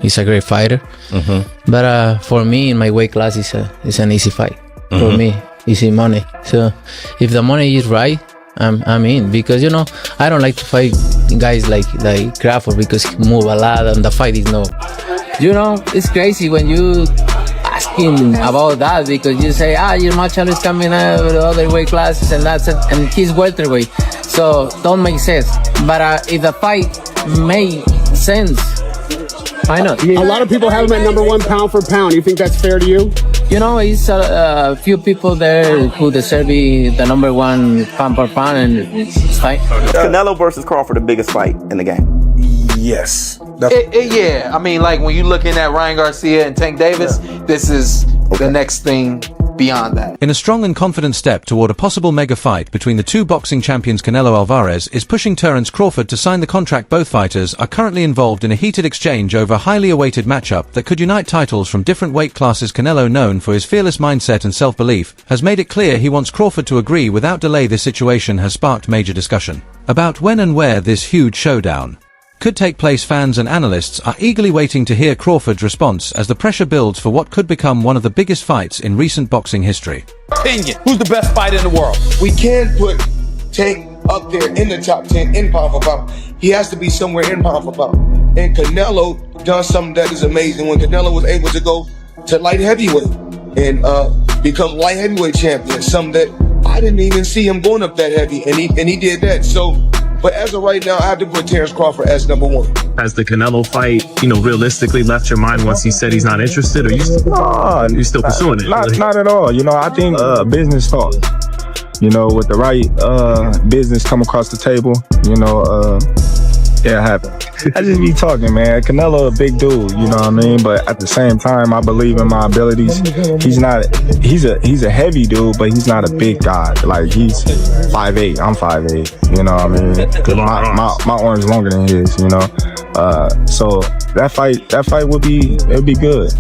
He's a great fighter. But for me, in my weight class, it's an easy fight. For me, easy money. So if the money is right, I'm in, because I don't like to fight guys like Crawford, because he move a lot and the fight is no. It's crazy when you ask him about that, because you say, your match is coming out of the other weight classes and that's it, and he's welterweight, so don't make sense. But if the fight made sense, why not? A lot of people have him at #1 pound for pound. You think that's fair to you? It's a few people there who deserve be the #1 pound per pound, and it's fine. Canelo versus Crawford, the biggest fight in the game. Yes. Yeah, I mean, like when you're looking at Ryan Garcia and Tank Davis, this is the next thing beyond that. In a strong and confident step toward a possible mega fight between the two boxing champions, Canelo Alvarez is pushing Terence Crawford to sign the contract. Both fighters are currently involved in a heated exchange over a highly awaited matchup that could unite titles from different weight classes. Canelo, known for his fearless mindset and self-belief, has made it clear he wants Crawford to agree without delay. This situation has sparked major discussion about when and where this huge showdown could take place. Fans and analysts are eagerly waiting to hear Crawford's response as the pressure builds for what could become one of the biggest fights in recent boxing history. Opinion. Who's the best fighter in the world? We can't put Tank up there in the top 10 in pound for pound. He has to be somewhere in pound for pound. And Canelo done something that is amazing when Canelo was able to go to light heavyweight and become light heavyweight champion. Something that I didn't even see him going up that heavy, and he did that. So. But as of right now, I have to put Terence Crawford as #1. Has the Canelo fight, realistically left your mind once he said he's not interested, or you still pursuing it? Not at all. I think business talk. With the right business come across the table, it happened. I just be talking, man. Canelo a big dude, you know what I mean? But at the same time, I believe in my abilities. He's a heavy dude, but he's not a big guy. Like, he's 5'8", I'm 5'8", you know what I mean? My arm's longer than his, so that fight would be good.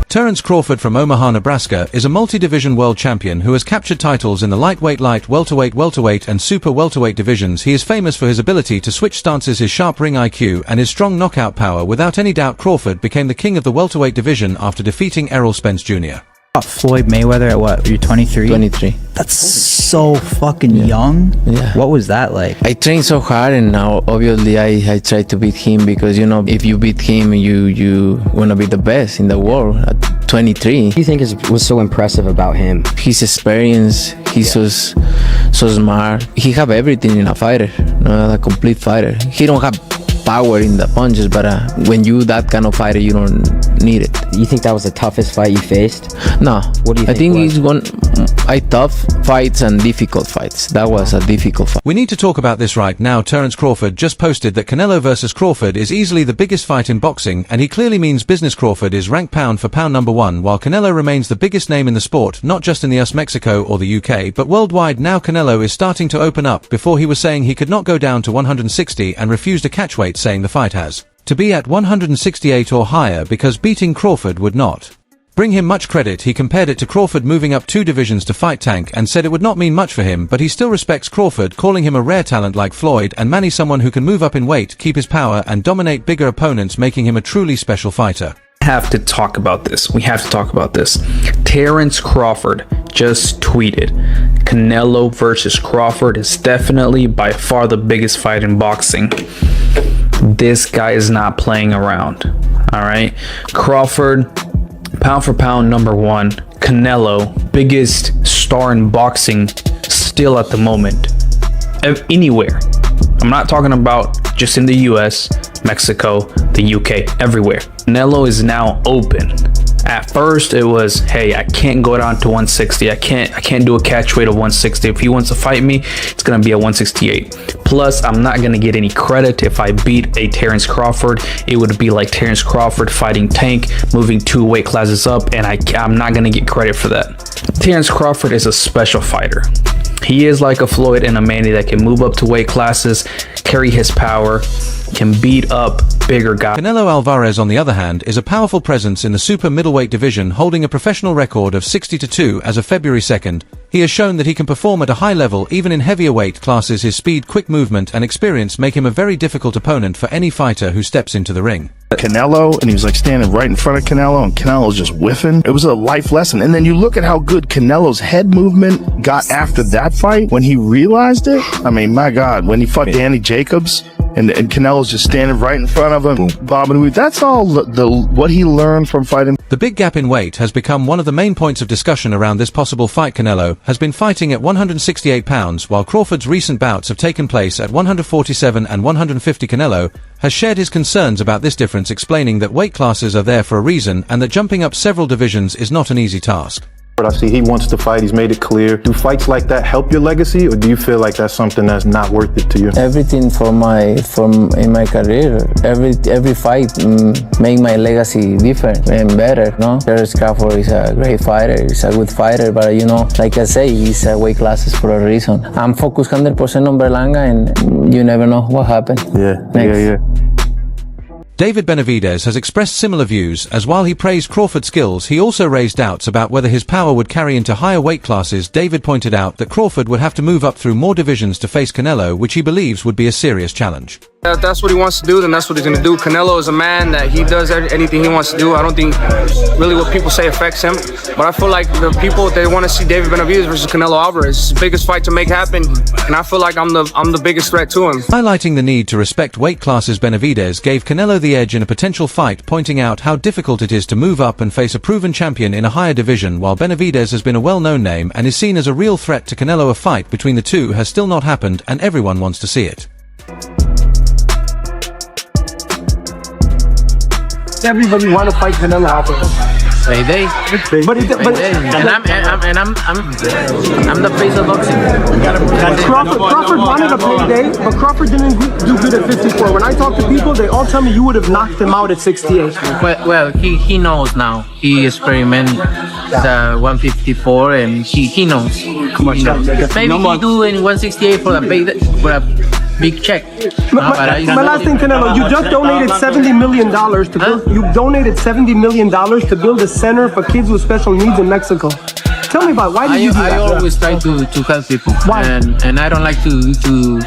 Terence Crawford from Omaha, Nebraska is a multi-division world champion who has captured titles in the lightweight, welterweight, and super welterweight divisions. He is famous for his ability to switch stances, his sharp ring IQ, and his strong knockout power. Without any doubt, Crawford became the king of the welterweight division after defeating Errol Spence Jr. Floyd Mayweather at what? You're 23? 23. That's so fucking young. Yeah. What was that like? I trained so hard, and now obviously I try to beat him, because if you beat him, you want to be the best in the world at 23. What do you think was so impressive about him? His experience. He's so smart. He have everything in a fighter, a complete fighter. He don't have power in the punches, but when you that kind of fighter, you don't need it. You think that was the toughest fight you faced? No. What do you think? I think it's tough fights and difficult fights. That was a difficult fight. We need to talk about this right now. Terence Crawford just posted that Canelo versus Crawford is easily the biggest fight in boxing, and he clearly means business. Crawford is ranked pound for pound #1, while Canelo remains the biggest name in the sport, not just in the US, Mexico, or the UK, but worldwide. Now Canelo is starting to open up. Before, he was saying he could not go down to 160 and refused a catch weight, saying the fight has to be at 168 or higher because beating Crawford would not bring him much credit. He compared it to Crawford moving up 2 divisions to fight Tank and said it would not mean much for him, but he still respects Crawford, calling him a rare talent like Floyd and Manny, someone who can move up in weight, keep his power, and dominate bigger opponents, making him a truly special fighter. We have to talk about this. Terence Crawford just tweeted, Canelo versus Crawford is definitely by far the biggest fight in boxing. This guy is not playing around. All right. Crawford, pound for pound #1. Canelo, biggest star in boxing still at the moment. Anywhere. I'm not talking about just in the US, Mexico, the UK, everywhere. Canelo is now open. At first it was, hey, I can't go down to 160. I can't do a catch weight of 160. If he wants to fight me, it's gonna be at 168. Plus, I'm not gonna get any credit if I beat a Terence Crawford. It would be like Terence Crawford fighting Tank, moving 2 weight classes up, and I'm not gonna get credit for that. Terence Crawford is a special fighter. He is like a Floyd and a Manny that can move up to weight classes, carry his power, can beat up bigger guys. Canelo Alvarez, on the other hand, is a powerful presence in the super middleweight division, holding a professional record of 60-2 as of February 2nd. He has shown that he can perform at a high level even in heavier weight classes. His speed, quick movement, and experience make him a very difficult opponent for any fighter who steps into the ring. Canelo, and he was like standing right in front of Canelo, and Canelo was just whiffing. It was a life lesson. And then you look at how good Canelo's head movement got after that fight when he realized it. I mean, my God, when he fought Danny Jacobs and Canelo's just standing right in front of him, bobbing. That's all what he learned from fighting. The big gap in weight has become one of the main points of discussion around this possible fight. Canelo has been fighting at 168 pounds, while Crawford's recent bouts have taken place at 147 and 150. Canelo has shared his concerns about this difference, explaining that weight classes are there for a reason and that jumping up several divisions is not an easy task. I see he wants to fight. He's made it clear. Do fights like that help your legacy, or do you feel like that's something that's not worth it to you? Everything in my career, every fight make my legacy different and better. No, Terence Crawford is a great fighter. He's a good fighter, but you know, like I say, he's weight classes for a reason. I'm focused 100% on Berlanga, and you never know what happened. Yeah. David Benavidez has expressed similar views, as while he praised Crawford's skills, he also raised doubts about whether his power would carry into higher weight classes. David pointed out that Crawford would have to move up through more divisions to face Canelo, which he believes would be a serious challenge. If that's what he wants to do, then that's what he's going to do. Canelo is a man that he does anything he wants to do. I don't think really what people say affects him. But I feel like the people, they want to see David Benavidez versus Canelo Alvarez. It's the biggest fight to make happen, and I feel like I'm the biggest threat to him. Highlighting the need to respect weight classes, Benavidez gave Canelo the edge in a potential fight, pointing out how difficult it is to move up and face a proven champion in a higher division. While Benavidez has been a well-known name and is seen as a real threat to Canelo, a fight between the two has still not happened, and everyone wants to see it. Everybody want to fight Canelo Alvarez. Payday. But I'm the face of boxing. Crawford wanted a payday, but Crawford didn't do good at 54. When I talk to people, they all tell me you would have knocked him out at 68. Well, he knows now. He experimented the 154, and he knows. Maybe he do in 168 for a big check. My last thing, Canelo, you just donated $70 million to build. You donated $70 million to build a center for kids with special needs in Mexico. Tell me about why did you do that? I always try to help people. Why? And I don't like to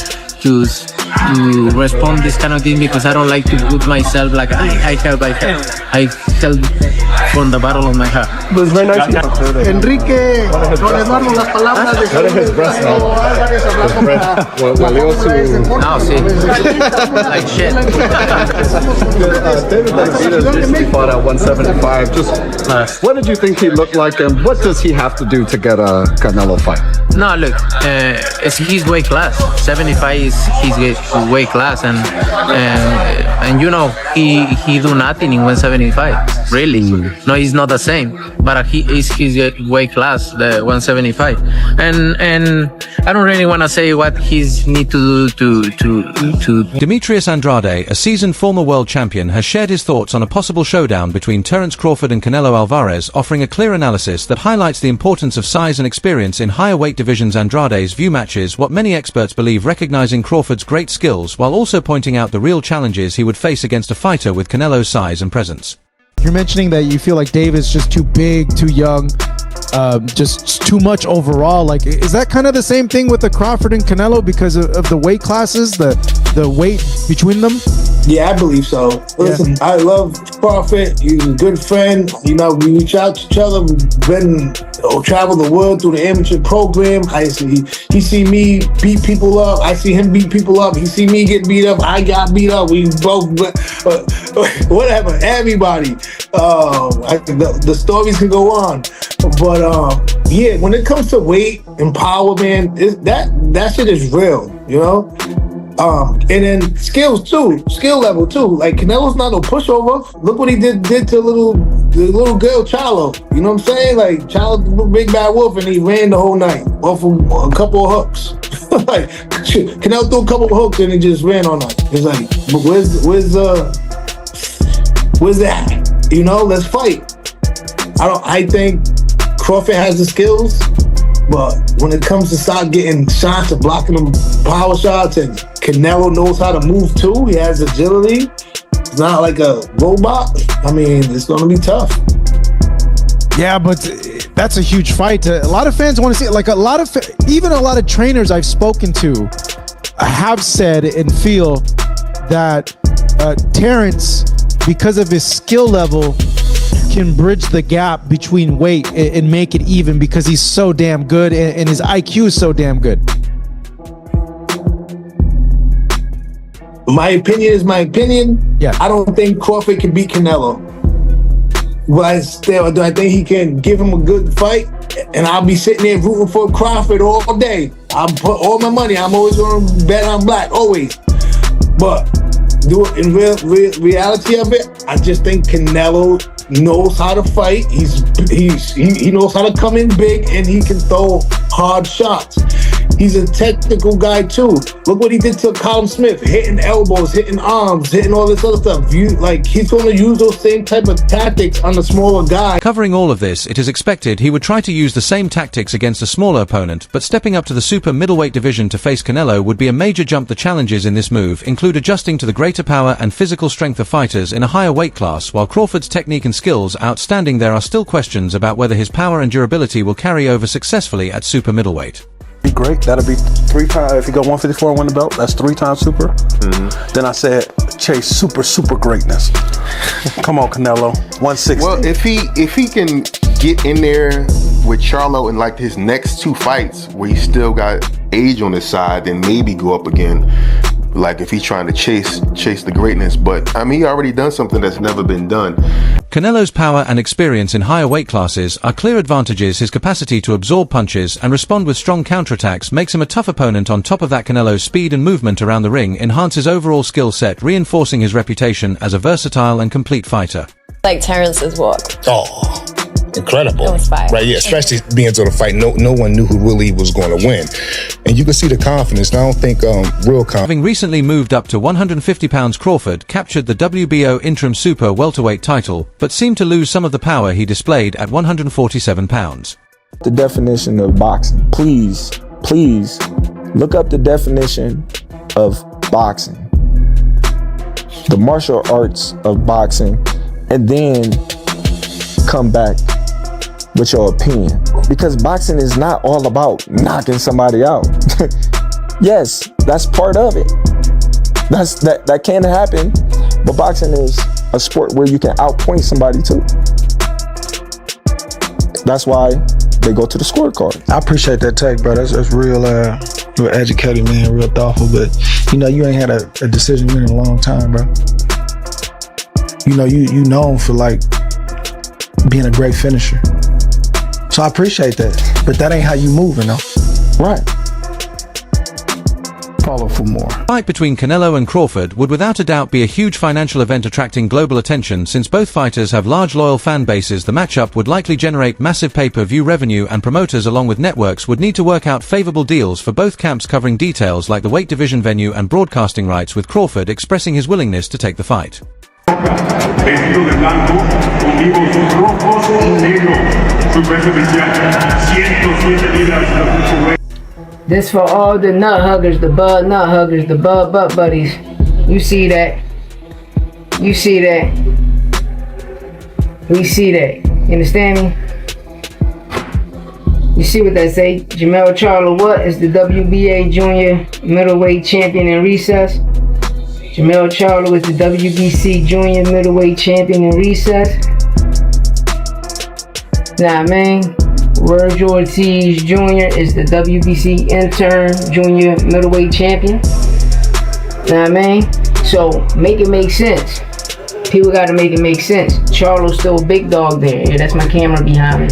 respond this kind of thing because I don't like to put myself like I help. I tell from the bottom of my heart. It was very nice. Enrique, no les damos las palabras de No, see. Like shit. David Benavidez fought at 175. Just what did you think he looked like, and what does he have to do to get a Canelo fight? No, look, it's his weight class. 75 is his weight class, and you know he do nothing in 175. Really, no, he's not the same. But he is his weight class, the 175, and I don't really want to say what he's need to do to. Demetrius Andrade, a seasoned former world champion, has shared his thoughts on a possible showdown between Terence Crawford and Canelo Alvarez, offering a clear analysis that highlights the importance of size and experience in higher weight divisions. Andrade's view matches what many experts believe, recognizing Crawford's great skills while also pointing out the real challenges he would face against a fighter with Canelo's size and presence. You're mentioning that you feel like David's just too big, too young, just too much overall. Like, is that kind of the same thing with the Crawford and Canelo because of the weight classes, the weight between them? Yeah, I believe so. Listen, I love Crawford. He's a good friend. You know, we reach out to each other. We've travel the world through the amateur program. He see me beat people up. I see him beat people up. He see me get beat up. I got beat up. We both, whatever. Everybody. The stories can go on. But yeah, when it comes to weight and power, man, that shit is real, you know? And then skill level too. Like Canelo's not no pushover. Look what he did to the little girl Charlo. You know what I'm saying? Like Charlo, big bad wolf, and he ran the whole night off of a couple of hooks. Like Canelo threw a couple of hooks and he just ran all night. It's like, but where's that? You know, let's fight. I think Crawford has the skills, but when it comes to start getting shots and blocking them power shots, and Canelo knows how to move too. He has agility. It's not like a robot. I mean, it's going to be tough. Yeah, but that's a huge fight. A lot of fans want to see it. Like even a lot of trainers I've spoken to have said and feel that Terence because of his skill level, can bridge the gap between weight and make it even because he's so damn good and his IQ is so damn good? My opinion is my opinion. Yeah. I don't think Crawford can beat Canelo. But still, do I think he can give him a good fight? And I'll be sitting there rooting for Crawford all day. I'll put all my money. I'm always going to bet on black, always. But do it in reality of it, I just think Canelo knows how to fight. He knows how to come in big, and he can throw hard shots. He's a technical guy too. Look what he did to Callum Smith, hitting elbows, hitting arms, hitting all this other stuff. He's going to use those same type of tactics on the smaller guy. Covering all of this, it is expected he would try to use the same tactics against a smaller opponent, but stepping up to the super middleweight division to face Canelo would be a major jump. The challenges in this move include adjusting to the greater power and physical strength of fighters in a higher weight class. While Crawford's technique and skills are outstanding, there are still questions about whether his power and durability will carry over successfully at super middleweight. Be great. That'll be 3 times. If you go 154 and win the belt, that's 3 times super. Then I said, chase super greatness. Come on, Canelo. 160. Well, if he can get in there with Charlo in like his next 2 fights where he still got age on his side, then maybe go up again. Like if he's trying to chase the greatness. But I mean, he already done something that's never been done. Canelo's power and experience in higher weight classes are clear advantages. His capacity to absorb punches and respond with strong counterattacks makes him a tough opponent. On top of that, Canelo's speed and movement around the ring enhance his overall skill set, reinforcing his reputation as a versatile and complete fighter. Like Terence's walk. Oh, incredible. It was fire. Right, yeah, especially being able to fight. No one knew who really was going to win. And you can see the confidence. And I don't think real confidence. Having recently moved up to 150 pounds, Crawford captured the WBO interim super welterweight title, but seemed to lose some of the power he displayed at 147 pounds. The definition of boxing. Please look up the definition of boxing. The martial arts of boxing, and then come back with your opinion, because boxing is not all about knocking somebody out. Yes, that's part of it. That can happen, but boxing is a sport where you can outpoint somebody too. That's why they go to the scorecard. I appreciate that take, bro. That's real educated, man, real thoughtful. But you ain't had a decision win in a long time, bro. You known for like being a great finisher. So I appreciate that. But that ain't how you moving, though. Right. Follow for more. The fight between Canelo and Crawford would without a doubt be a huge financial event attracting global attention. Since both fighters have large loyal fan bases, the matchup would likely generate massive pay-per-view revenue, and promoters along with networks would need to work out favorable deals for both camps, covering details like the weight division, venue and broadcasting rights, with Crawford expressing his willingness to take the fight. Vestido de blanco, con rojos y negro. Su peso especial, 107 libras. This for all the nut huggers, the bud nut huggers, the bud butt buddies. You see that? You see that? We see that. You understand me? You see what that say? Jamel Charlo what is the WBA junior middleweight champion in recess? Jamel Charlo is the WBC junior middleweight champion in recess. Nah, man. Virgil Ortiz Jr. is the WBC intern junior middleweight champion. Nah, man. So make it make sense. People gotta make it make sense. Charlo's still a big dog there. Yeah, that's my camera behind me.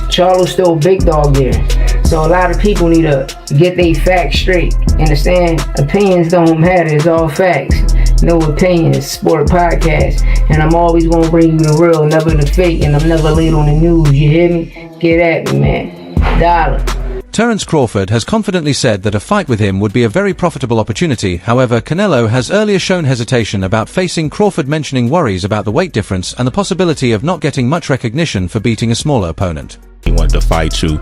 Charlo's still a big dog there. So a lot of people need to get their facts straight. Understand? Opinions don't matter. It's all facts. No opinions. Sport podcast. And I'm always gonna bring you the real, never the fake. And I'm never late on the news. You hear me? Get at me, man. Dollar. Terence Crawford has confidently said that a fight with him would be a very profitable opportunity. However, Canelo has earlier shown hesitation about facing Crawford, mentioning worries about the weight difference and the possibility of not getting much recognition for beating a smaller opponent. He wanted to fight you.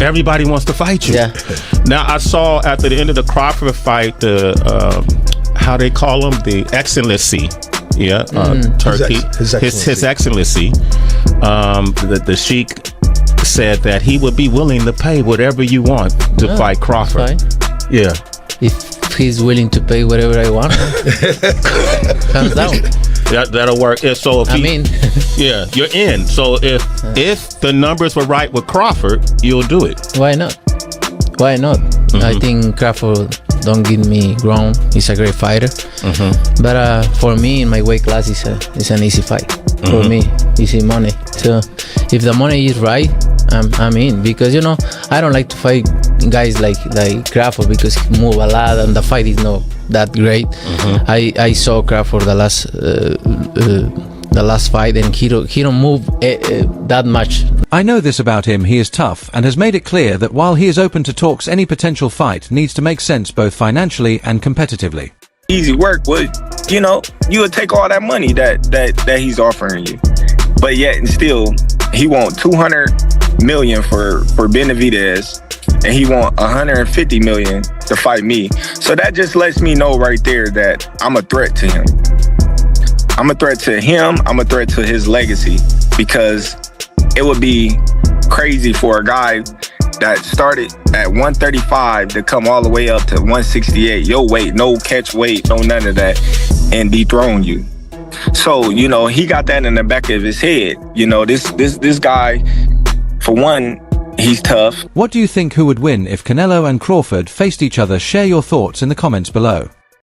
Everybody wants to fight you. Yeah. Now I saw after the end of the Crawford fight, the how they call him, the excellency. Yeah, Turkey. His excellency. The Sheikh said that he would be willing to pay whatever you want to fight Crawford. Fine. Yeah. If he's willing to pay whatever I want, hands down. That'll work. So if yeah, you're in. So if the numbers were right with Crawford, you'll do it. Why not? Why not? I think Crawford don't get me wrong. He's a great fighter. But for me, in my weight class, it's an easy fight. For me, easy money. So if the money is right, I'm in, because you know I don't like to fight guys like Crawford because he move a lot and the fight is not that great. I saw Crawford the last fight and he don't move that much. I know this about him. He is tough and has made it clear that while he is open to talks, any potential fight needs to make sense both financially and competitively. Easy work would, you know, you would take all that money that he's offering you, but yet and still he want 200 million for Benavidez, and he want 150 million to fight me. So that just lets me know right there that I'm a threat to him. I'm a threat to him. I'm a threat to his legacy, because it would be crazy for a guy that started at 135 to come all the way up to 168, your weight, no catch weight, no none of that, and dethrone you. So, you know, he got that in the back of his head. You know, this guy, for one, he's tough. What do you think who would win if Canelo and Crawford faced each other? Share your thoughts in the comments below.